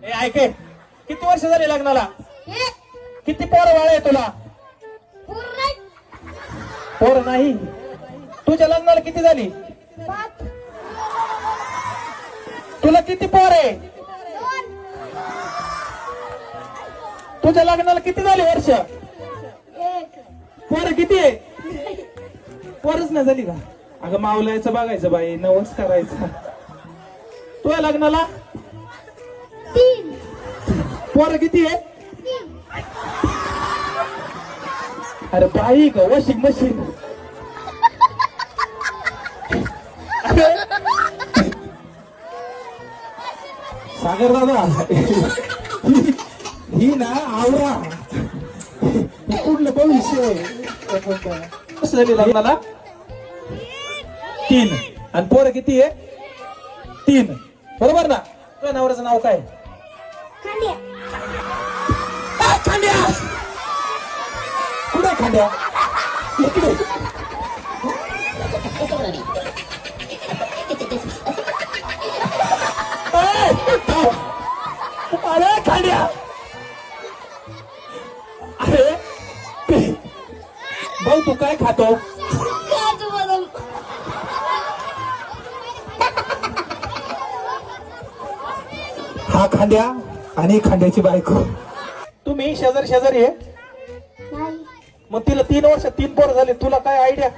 ए ऐके, किती वर्ष झाली लग्नाला? हे किती पोरं बाळ आहे तुला? पूर्ण पोरं नाही. तुझ्या लग्नाला किती झाली? 5 तुला किती पोर आहे? 2 तुझ्या लग्नाला किती झाली वर्ष? 1 पोरं किती आहे? पोरच नाही झाली का? अगं मावलायचं बघायचं बाई, नवस करायचं. तुझ्या लग्नाला 3 पोरं किती आहे? 3 अरे बाई का वॉशिंग मशीन. सागर दादा, ही ना आवरा कुठलं भविष्य कसं झाली लग्नाला? 3. आणि पोरं किती आहे? 3. बरोबर ना? तुझ्या नवऱ्याचं नाव काय? खांद्या खांड्या. कुठे खांड्या? इकडे. अरे खांड्या, अरे भाऊ तू काय खातो? काजू बदाम हा खांद्या आणि खांद्याची बायको. तुम्ही शेजारी आहे? नाही मग तिला 3 वर्ष 3 पोरं झाले. तुला काय आयडिया?